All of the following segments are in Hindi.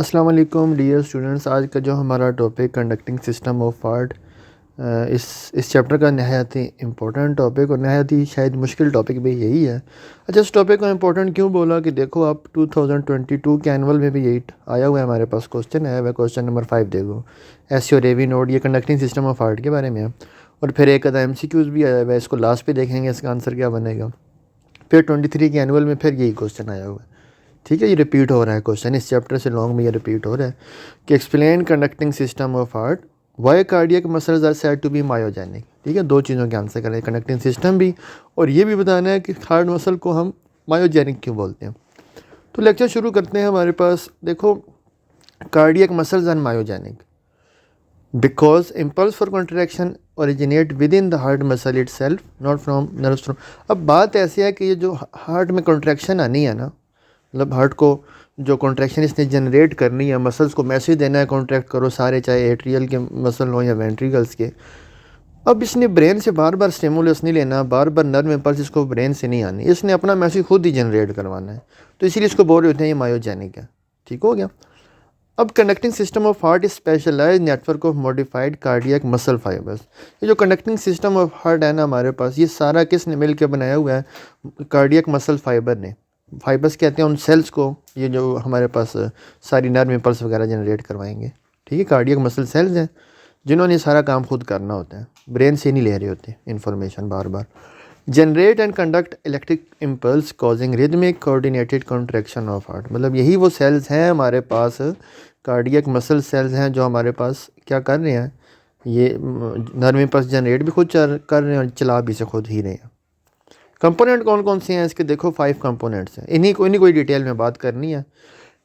अस्सलाम वालेकुम डियर स्टूडेंट्स। आज का जो हमारा topic conducting system of heart, इस चैप्टर का नहायत ही इम्पोर्टेंट टॉपिक और नहायत ही शायद मुश्किल टॉपिक भी यही है। अच्छा, इस टॉपिक को इम्पोर्टेंट क्यों बोला कि देखो आप 2022 के एनुअल में भी यही आया हुआ है, हमारे पास क्वेश्चन आया हुआ है। क्वेश्चन नंबर 5 देखो, एस और एवी नोड, ये कंडक्टिंग सिस्टम ऑफ हार्ट के बारे में है। और फिर एक आधा MCQs भी आया हुआ है, इसको लास्ट पे देखेंगे इसका आंसर क्या बनेगा। फिर 23 के एनुअल में फिर यही क्वेश्चन आया हुआ है। ठीक है, ये रिपीट हो रहा है क्वेश्चन, इस चैप्टर से लॉन्ग में ये रिपीट हो रहा है कि explain conducting system of heart, why cardiac muscles are said to be myogenic. ठीक है, दो चीज़ों के आंसर करें, कंडक्टिंग सिस्टम भी और ये भी बताना है कि हार्ट मसल को हम मायोजेनिक क्यों बोलते हैं। तो लेक्चर शुरू करते हैं। हमारे पास देखो, cardiac muscles are myogenic because impulse for contraction originate within the heart muscle itself, not from nerves from. अब बात ऐसी है कि ये जो हार्ट में कॉन्ट्रैक्शन आनी है ना, मतलब हार्ट को जो कॉन्ट्रैक्शन इसने जनरेट करनी है, मसल्स को मैसेज देना है कॉन्ट्रैक्ट करो सारे, चाहे एट्रियल के मसल हो या वेंट्रिकल्स के। अब इसने ब्रेन से बार बार स्टिमुलस नहीं लेना, बार बार नर्व इम्पल्स इसको ब्रेन से नहीं आनी, इसने अपना मैसेज खुद ही जनरेट करवाना है। तो इसीलिए इसको बोल रहे होते हैं ये मायोजेनिक है। ठीक हो गया। अब conducting system of heart is specialize network of modified cardiac muscle fibres. ये जो कंडक्टिंग सिस्टम ऑफ हार्ट है ना हमारे पास, ये सारा किसने मिल के बनाया हुआ है? कार्डियक मसल फाइबर ने। फाइबर्स कहते हैं उन सेल्स को, ये जो हमारे पास सारी नर्व इम्पल्स वगैरह जनरेट करवाएंगे। ठीक है, कार्डियक मसल सेल्स हैं जिन्होंने सारा काम खुद करना होता है, ब्रेन से नहीं ले रहे होते information bar bar. Generate and conduct electric impulse causing rhythmic coordinated contraction of heart. मतलब यही वो सेल्स हैं हमारे पास, कार्डियक मसल सेल्स हैं जो हमारे पास क्या कर रहे हैं, ये नर्व इम्पल्स जनरेट भी खुद कर रहे हैं और चला भी से खुद ही रहे हैं। कंपोनेंट कौन कौन से हैं इसके? देखो 5 कंपोनेंट्स हैं, इन्हीं कोई डिटेल में बात करनी है।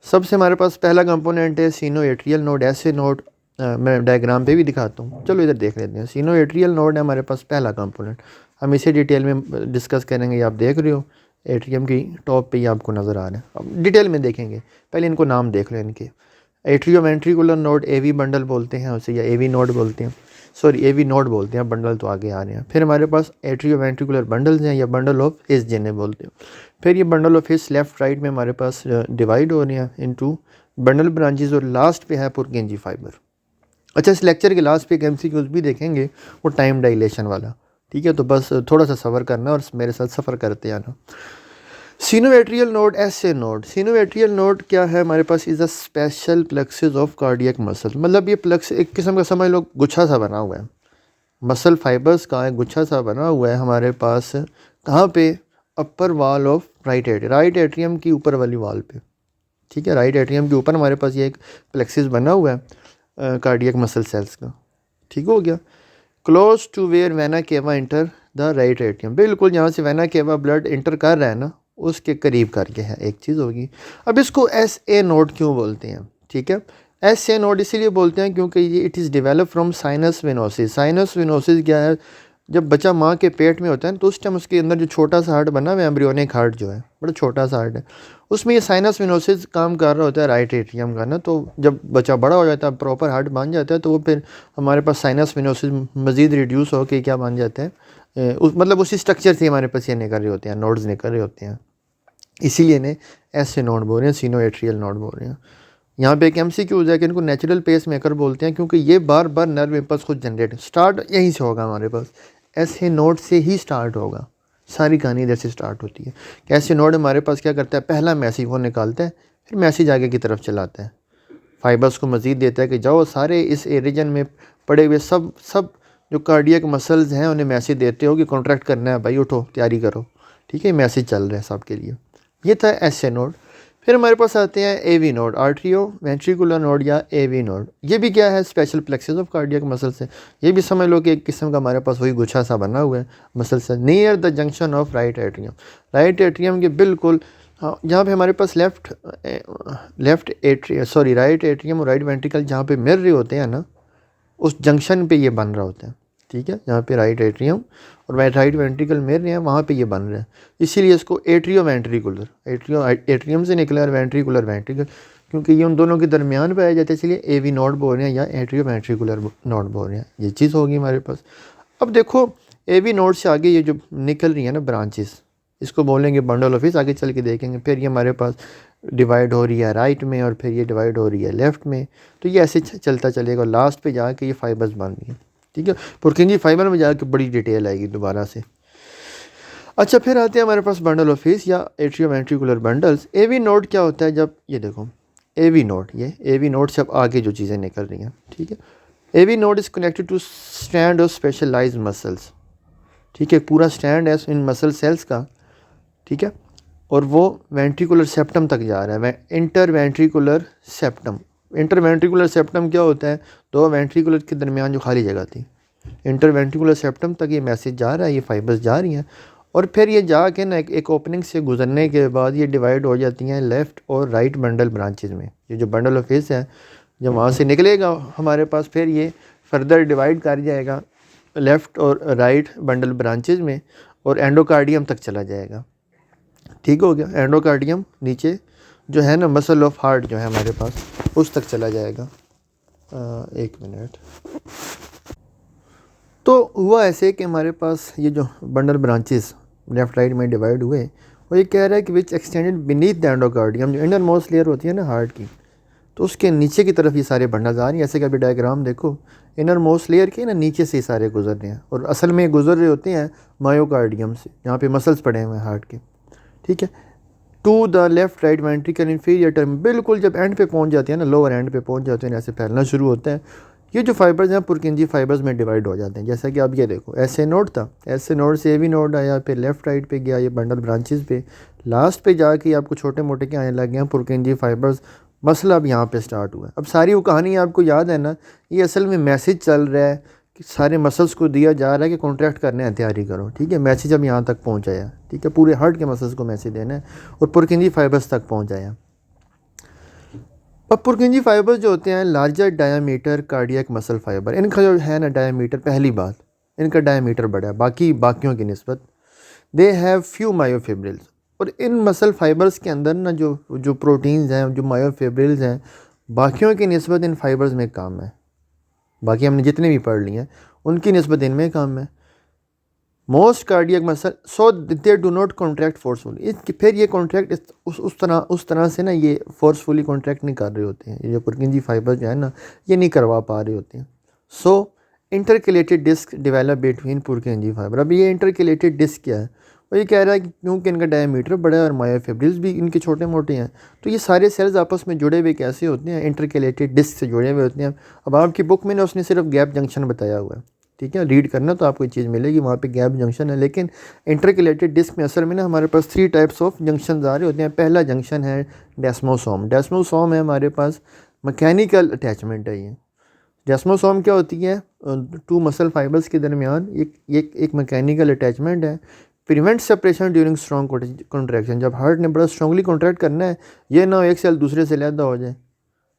सबसे हमारे पास पहला कंपोनेंट है सिनोएट्रियल नोड, ऐसे नोड मैं डायग्राम पे भी दिखाता हूँ, चलो इधर देख लेते हैं। सिनोएट्रियल नोड है हमारे पास पहला कंपोनेंट, हम इसे डिटेल में डिस्कस करेंगे। आप देख रहे हो एट्रियम की टॉप पे ही आपको नज़र आ रहा है, अब डिटेल में देखेंगे। पहले इनको नाम देख लो इनके। Atrio ventricular node AV bundle बोलते हैं उसे, या AV नोड बोलते हैं, सॉरी AV नोड बोलते हैं, बंडल तो आगे आ रहे हैं। फिर हमारे पास एट्रियो वेंट्रिकुलर बंडल्स हैं या बंडल ऑफ हिस जिन्हें बोलते हैं। फिर ये bundle of his left right में हमारे पास डिवाइड हो रहे हैं इनटू बंडल ब्रांचेस, और लास्ट पे है पुरकिंजी फाइबर। अच्छा, इस लेक्चर के लास्ट पे एक MCQs भी देखेंगे, वो टाइम डायलेशन वाला। ठीक है, तो बस थोड़ा सा सफ़र करना और मेरे साथ सफ़र करते आना। सिनोएट्रियल नोड, ऐसे नोड। सिनोएट्रियल नोड क्या है हमारे पास? Is a special plexus of cardiac muscle. मतलब ये प्लेक्स एक किस्म का समझ लो गुच्छा सा बना हुआ है, मसल फाइबर्स का एक गुच्छा सा बना हुआ है हमारे पास। कहाँ पे? अपर वॉल ऑफ राइट एट्रियम की ऊपर वाली वॉल पे। ठीक है, राइट एट्रियम के ऊपर हमारे पास ये एक प्लेक्सिस बना हुआ है कार्डियक मसल सेल्स का। ठीक हो गया। Close to where vena cava enter the right atrium, बिल्कुल जहाँ से वेना केवा ब्लड इंटर कर रहा है ना, उसके करीब करके है, एक चीज़ होगी। अब इसको SA नोड क्यों बोलते हैं? ठीक है, SA नोड इसीलिए बोलते हैं क्योंकि ये it is develop from sinus venosus. Sinus venosus क्या है? जब बच्चा माँ के पेट में होता है तो उस टाइम उसके अंदर जो छोटा सा हार्ट बना हुआ है, एम्ब्रियोनिक हार्ट जो है, बड़ा छोटा सा हार्ट है, उसमें ये साइनस वेनोसिस काम कर रहा होता है राइट एट्रियम का ना। तो जब बच्चा बड़ा हो जाता है, प्रॉपर हार्ट बन जाता है, तो वो फिर हमारे पास साइनस वेनोसिस मज़ीद रिड्यूस होकर क्या बन जाते हैं, मतलब उसी स्ट्रक्चर से हमारे पास ये निकल रहे होते हैं, नोड्स निकल रहे होते हैं। इसीलिए इन्हें ऐसे नोड बोल रहे हैं, सिनोएट्रियल नोड बोल रहे हैं। यहाँ पे एक MCQ है कि इनको नेचुरल पेस मेकर बोलते हैं क्योंकि ये बार बार नर्व इम्पल्स खुद जनरेट, स्टार्ट यहीं से होगा हमारे पास, ऐसे नोड से ही स्टार्ट होगा। सारी कहानी इधर से स्टार्ट होती है कि ऐसे नोड हमारे पास क्या करता है, पहला मैसेज वो निकालता है, फिर मैसेज आगे की तरफ चलाता है, फाइबर्स को मज़ीद देता है कि जाओ सारे इस रीजन में पड़े हुए सब जो कार्डियक मसल्स हैं उन्हें मैसेज देते हो कि कॉन्ट्रैक्ट करना है भाई, उठो तैयारी करो। ठीक है, मैसेज चल रहे हैं सबके लिए। ये था SA नोड। फिर हमारे पास आते हैं AV node, atrio ventricular node या AV नोड। ये भी क्या है? Special plexus of cardiac muscle से। ये भी समझ लो कि एक किस्म का हमारे पास वही गुच्छा सा बना हुआ है मसल से, near the junction of right atrium. Right atrium के बिल्कुल जहाँ पे हमारे पास राइट एट्रियम और राइट वेंट्रिकल जहाँ पे मिल रहे होते हैं ना, उस जंक्शन पे ये बन रहा होता है। ठीक है, जहाँ पे राइट एट्रियम और राइट वेंट्रिकल मिल रहे हैं वहाँ पे ये बन रहे हैं, इसीलिए इसको एट्रियो वेंट्रिकुलर, एट्रियम से निकला और वेंट्रिकुलर वेंट्रिकल, क्योंकि ये उन दोनों के दरमियान पाया जाता है, इसलिए AV नोड बोल रहे हैं या एट्रियो वेंट्रिकुलर नोड बोल रहे हैं। ये चीज़ होगी हमारे पास। अब देखो AV नोड से आगे ये जो निकल रही है ना ब्रांचेस, इसको बोलेंगे बंडल ऑफ हिज, आगे चल के देखेंगे। फिर ये हमारे पास डिवाइड हो रही है राइट में और फिर ये डिवाइड हो रही है लेफ़्ट में, तो ये ऐसे चलता चलेगा। लास्ट पे जाके ये फाइबर्स बन रही हैं, ठीक है। पुरकिंजी फाइबर में जाके बड़ी डिटेल आएगी दोबारा से। अच्छा, फिर आते हैं हमारे पास बंडल ऑफ हिज या एट्रियोवेंट्रिकुलर बंडल्स। एवी नोड क्या होता है? जब ये देखो एवी नोड, ये एवी नोड से अब आगे जो चीज़ें निकल रही हैं, ठीक है। AV node is connected to stand off specialised muscles, ठीक है। पूरा स्टैंड है इन मसल सेल्स का, ठीक है, और वो वेंट्रिकुलर सेप्टम तक जा रहा है। इंटरवेंट्रिकुलर सेप्टम, इंटरवेंट्रिकुलर सेप्टम क्या होता है? दो वेंट्रिकुलर के दरमियान जो खाली जगह थी, इंटरवेंट्रिकुलर सेप्टम तक ये मैसेज जा रहा है, ये फाइबर्स जा रही हैं और फिर ये जाके ना एक ओपनिंग से गुजरने के बाद ये डिवाइड हो जाती हैं लेफ़्ट और राइट बंडल ब्रांचेज में। ये जो बंडल ऑफ हिज है जब वहाँ से निकलेगा हमारे पास, फिर ये फर्दर डिवाइड कर जाएगा लेफ़्ट और राइट बंडल ब्रांचेज में और एंडोकार्डियम तक चला जाएगा, ठीक हो गया। एंडोकार्डियम नीचे जो है ना मसल ऑफ हार्ट जो है हमारे पास, उस तक चला जाएगा। एक मिनट। तो हुआ ऐसे कि हमारे पास ये जो बंडल ब्रांचेस लेफ़्ट राइट में डिवाइड हुए, वो ये कह रहा है कि विच एक्सटेंडेड बीनीथ द एंडोकार्डियम, जो इंडर मोस्ट लेयर होती है ना हार्ट की, तो उसके नीचे की तरफ ये सारे बंडल्स आ रही हैं। ऐसे का भी डायग्राम देखो, इनर मोस्ट लेयर के ना नीचे से सारे गुजर रहे हैं और असल में गुजर रहे होते हैं मायोकार्डियम से, जहाँ पे मसल्स पड़े हुए हैं हार्ट के, ठीक है। To the left right ventricle inferior term, बिल्कुल जब एंड पे पहुँच जाते हैं ना, लोअर एंड पे पहुँच जाते हैं, ऐसे फैलना शुरू होता है। ये जो फाइबर्स हैं पुरकिंजी फाइबर्स में डिवाइड हो जाते हैं। जैसा कि आप ये देखो, ऐसे नोड था, ऐसे नोड से एवी नोड आया, फिर लेफ्ट राइट पे गया ये बंडल ब्रांचेस पे, लास्ट पे जाके आपको छोटे मोटे क्या आने लगे हैं पुरकिंजी फाइबर्स। मसला अब यहाँ पे स्टार्ट हुआ है। अब सारी वो कहानी आपको याद है ना, ये असल में मैसेज चल रहा है कि सारे मसल्स को दिया जा रहा है कि कॉन्ट्रैक्ट करने हैं, तैयारी करो, ठीक है। मैसेज अब यहाँ तक पहुँचाया, ठीक है, पूरे हार्ट के मसल्स को मैसेज देना है और पुरकिंजी फाइबर्स तक पहुँचाया। अब पुरकिंजी फाइबर्स जो होते हैं larger diameter cardiac muscle fibre, इनका जो है ना डायामीटर, पहली बात इनका डायामीटर बड़ा है बाकियों की निस्बत। दे हैव फ्यू मायोफिब्रिल्स, और इन मसल फाइबर्स के अंदर ना जो प्रोटीन्स हैं, जो मायोफिब्रिल्स हैं, बाकियों की निस्बत इन फाइबर्स में कम है। बाकी हमने जितने भी पढ़ लिए हैं उनकी निस्बत इनमें कम है। Most cardiac muscle so they do not contract forcefully, फिर ये कॉन्ट्रैक्ट उस तरह से ना ये फोर्सफुली कॉन्ट्रैक्ट नहीं कर रहे होते हैं। ये जो पुरकिंजी फाइबर जो है ना, ये नहीं करवा पा रहे होते हैं। So intercalated disc develop between Purkinje fibre. अब ये इंटरकलेटेड डिस्क क्या है? वो ये कह रहा है कि क्योंकि इनका डायमीटर बड़ा है और मायोफिब्रिल्स भी इनके छोटे मोटे हैं, तो ये सारे सेल्स आपस में जुड़े हुए कैसे होते हैं? इंटरकलेटेड डिस्क से जुड़े हुए होते हैं। अब आपकी बुक में ना उसने सिर्फ गैप जंक्शन बताया हुआ है, ठीक है, रीड करना तो आपको चीज़ मिलेगी, वहाँ पे गैप जंक्शन है। लेकिन इंटरकलेटेड डिस्क में असल में ना हमारे पास 3 टाइप्स ऑफ जंक्शन आ रहे होते हैं। पहला जंक्शन है डेस्मोसोम। डेस्मोसोम है हमारे पास मैकेनिकल अटैचमेंट है। ये डेस्मोसोम क्या होती है? 2 मसल फाइबर्स के दरमियान एक मैकेनिकल अटैचमेंट है। Prevent separation during strong contraction, जब हार्ट ने बड़ा स्ट्रांगली कॉन्ट्रैक्ट करना है, ये ना एक सेल दूसरे से अलग हो जाए,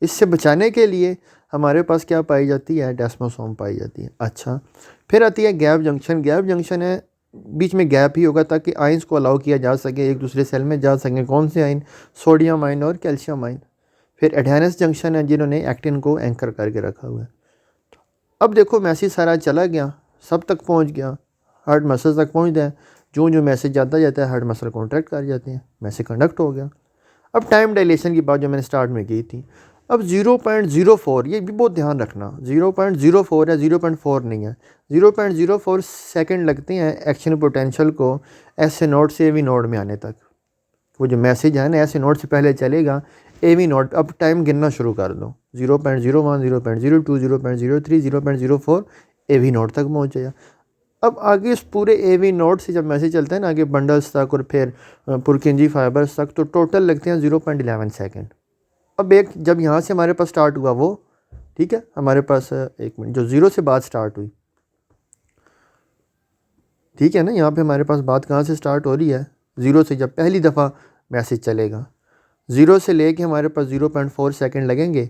इससे बचाने के लिए हमारे पास क्या पाई जाती है? डेस्मोसोम पाई जाती है। अच्छा, फिर आती है गैप जंक्शन। गैप जंक्शन है, बीच में गैप ही होगा ताकि आइंस को अलाउ किया जा सके, एक दूसरे सेल में जा सकें। कौन से आइन? सोडियम आइन और कैल्शियम आइन। फिर एडेनेस जंक्शन है, जिन्होंने एक्टिन को एंकर करके रखा हुआ है। अब देखो मैसेज सारा चला गया, सब तक पहुँच गया, हार्ट मसल तक पहुँच जाए। जो जो मैसेज जाता जाता है हार्ट मसल कॉन्ट्रैक्ट कर जाते हैं, मैसेज कंडक्ट हो गया। अब टाइम डायलेशन की बात जो मैंने स्टार्ट में की थी, अब 0.04, ये भी बहुत ध्यान रखना, 0.04 है, 0.4 नहीं है। 0.04 सेकंड लगते हैं एक्शन पोटेंशियल को ऐसे नोड से एवी नोड में आने तक। वो जो मैसेज है ना ऐसे नोड से पहले चलेगा एवी नोड। अब टाइम गिनना शुरू कर दो, 0.01, 0.02, 0.03, 0.04 एवी नोड तक पहुँच जाएगा। अब आगे इस पूरे एवी नोड से जब मैसेज चलता है ना आगे बंडल्स तक और फिर पुरकिंजी फाइबर्स तक, तो टोटल लगते हैं 0.11 सेकेंड। अब एक जब यहाँ से हमारे पास स्टार्ट हुआ वो, ठीक है, हमारे पास एक मिनट, जो 0 से बात स्टार्ट हुई, ठीक है ना, यहाँ पे हमारे पास बात कहाँ से स्टार्ट हो रही है? 0 से। जब पहली दफ़ा मैसेज चलेगा 0 से लेके हमारे पास 0.4 सेकेंड लगेंगे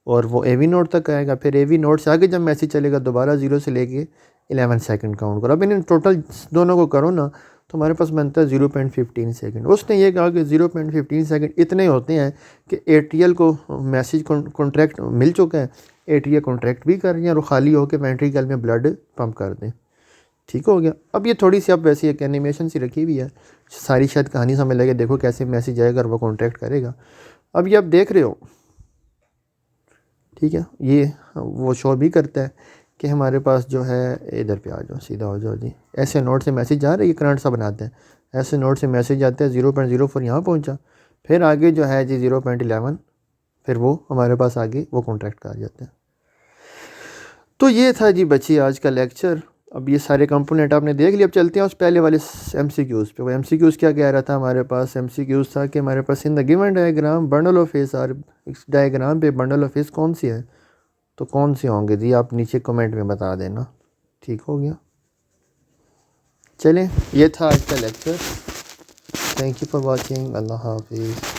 और वो एवी नोड तक आएगा। फिर एवी नोड से आगे जब मैसेज चलेगा दोबारा 0 से लेके 11 सेकंड काउंट करो। अब इन्हें टोटल दोनों को करो ना तो हमारे पास बनता है 0.15 सेकंड। उसने ये कहा कि 0.15 सेकंड इतने होते हैं कि एट्रियल को मैसेज कॉन्ट्रैक्ट मिल चुका है, एट्रिया कॉन्ट्रैक्ट भी कर रही हैं और खाली होकर वेंट्रिकल में ब्लड पंप कर दें। ठीक हो गया। अब ये थोड़ी सी अब वैसे एक एनिमेशन सी रखी हुई है, सारी शायद कहानी समझ लगे, देखो कैसे मैसेज आएगा और वो कॉन्टैक्ट करेगा। अब ये आप देख रहे हो, ठीक है, ये वो शो भी करता है कि हमारे पास जो है, इधर पे आ जाओ, सीधा हो जाओ जी, ऐसे नोट से मैसेज आ रहा है, ये करंट सा बनाते हैं, ऐसे नोट से मैसेज आते हैं 0.04 यहाँ पहुँचा, फिर आगे जो है जी 0.11, फिर वो हमारे पास आगे वो कॉन्ट्रैक्ट का आ जाते हैं। तो ये था जी बच्ची आज का लेक्चर। अब ये सारे कंपोनेंट आपने देख लिया। अब चलते हैं उस पहले वाले MCQs पे। वो MCQs क्या कह रहा था हमारे पास? MCQs था कि हमारे पास in the given diagram bundle of face, और इस डायग्राम पे बंडल ऑफ फेस कौन सी है, तो कौन सी होंगे जी, आप नीचे कमेंट में बता देना। ठीक हो गया, चलें, ये था आज का लेक्चर। Thank you for watching. अल्लाह हाफिज़।